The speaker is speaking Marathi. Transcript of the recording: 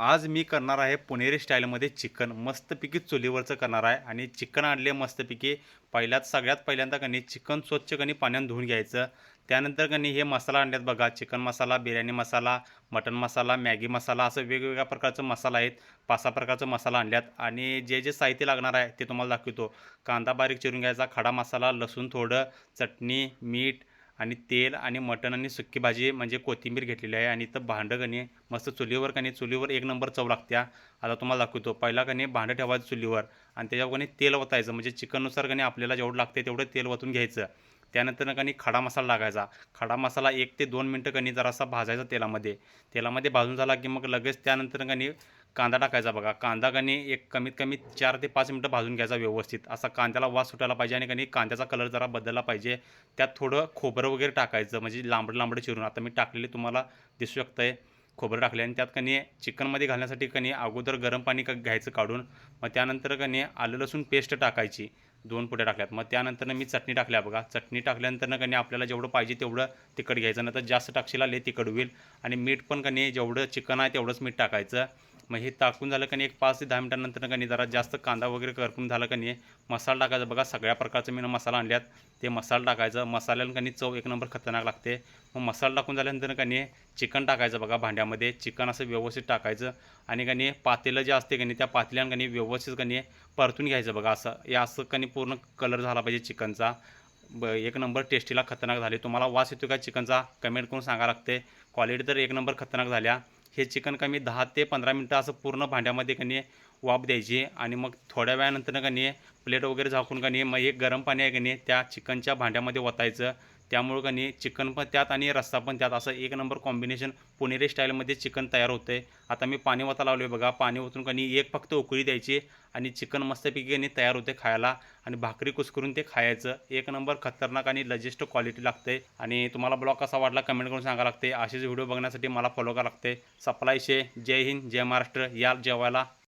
आज मी करणार आहे पुणेरी स्टाईलमध्ये चिकन मस्तपैकी चुलीवरचं करणार आहे आणि चिकन आणले मस्तपैकी सगळ्यात पहिल्यांदा कणी चिकन स्वच्छ कणी पाण्याने धुवून घ्यायचं. त्यानंतर कणी हे मसाला आणल्यात बघा, चिकन मसाला, बिर्याणी मसाला, मटन मसाला, मॅगी मसाला, असं वेगवेगळ्या प्रकारचं मसाला आहेत. 5-6 प्रकारचं मसाला आणल्यात आणि जे जे साहित्य लागणार आहे ते तुम्हाला दाखवतो. कांदा बारीक चिरून घ्यायचा, खडा मसाला, लसूण थोडं, चटणी, मीठ आणि तेल आणि मटण आणि सुकी भाजी म्हणजे कोथिंबीर घेतलेली आहे. आणि इथं भांडं कणी मस्त चुलीवर एक नंबर चव लागत्या. आता तुम्हाला दाखवतो. पहिला कणी भांडं ठेवायचं चुलीवर आणि त्याच्यावर कणी तेल ओतायचं, म्हणजे चिकननुसार कणी आपल्याला जेवढं लागते तेवढं तेल ओतून घ्यायचं. त्यानंतर कणी खडा मसाला टाकायचा. खडा मसाला 1 ते 2 मिनटं कणी जरासा भाजायचा तेलामध्ये भाजून झाला की मग लगेच त्यानंतर कणी कांदा टाकायचा बघा. कांदा कणी एक कमीत कमी 4 ते 5 मिनटं भाजून घ्यायचा व्यवस्थित. असा कांद्याला वास सुटायला पाहिजे आणि कणी कांद्याचा कलर जरा बदलला पाहिजे. त्यात थोडं खोबरं वगैरे टाकायचं, म्हणजे लांबडं लांबडं चिरून. आता मी टाकलेले तुम्हाला दिसू शकतंय. खोबरं टाकले आणि त्यात कणी चिकनमध्ये घालण्यासाठी कणी अगोदर गरम पाणी घ्यायचं काढून. मग त्यानंतर कणी आलं लसूण पेस्ट टाकायची. 2 पुड्या टाकल्यात. मग त्यानंतर मी चटणी टाकल्या बघा. चटणी टाकल्यानंतर कणी आपल्याला जेवढं पाहिजे तेवढं तिखट घ्यायचं, नाही तर जास्त टाकशीला लय तिखट होईल. आणि मीठ पण कणी जेवढं चिकन आहे तेवढंच मीठ टाकायचं. मग हे टाकून झालं कणी एक 5 ते 10 मिनिटांनंतर कणी जरा जास्त कांदा वगैरे करपून झालं कणी मसाला टाकायचा बघा. सगळ्या प्रकारचे मी मसाला आणल्यात ते मसाला टाकायचं. मसाल्यानं कणी चव एक नंबर खतरनाक लागते. मग मसाला टाकून झाल्यानंतर कणी चिकन टाकायचं बघा. भांड्यामध्ये चिकन असं व्यवस्थित टाकायचं आणि कणी पातेलं जे असते कणी त्या पातेल्यानं कणी व्यवस्थित कणी परतून घ्यायचं बघा. असं हे असं कणी पूर्ण कलर झाला पाहिजे चिकनचा. एक नंबर टेस्टीला खतरनाक झाले. तुम्हाला वास येतो का चिकनचा कमेंट करून सांगा लागते. क्वालिटी तर एक नंबर खतरनाक झाल्या. हे चिकन कमी 10 ते 15 मिनटं असं पूर्ण भांड्यामध्ये कणी वाफ द्यायची आणि मग थोड्या वेळानंतर कणी प्लेट वगैरे झाकून कणी मग एक गरम पाणी आहे कणी त्या चिकनच्या भांड्यामध्ये ओतायचं. त्यामुळं कणी चिकन पण त्यात आणि रस्सा पण त्यात, असं एक नंबर कॉम्बिनेशन पुणेरी स्टाईलमध्ये चिकन तयार होते. आता मी पाणी ओता लावले बघा. पाणी ओतून कणी एक फक्त उकळी द्यायची आणि चिकन मस्तपैकी कणी तयार होते खायला. आणि भाकरी कुस्करून ते खायचं. एक नंबर खतरनाक आणि लजेस्ट क्वालिटी लागते. आणि तुम्हाला ब्लॉग कसा वाटला कमेंट करून सांगा लागते. असेच व्हिडिओ बघण्यासाठी मला फॉलो करावं लागते. सप्लायशे. जय हिंद, जय महाराष्ट्र. या जेवायला.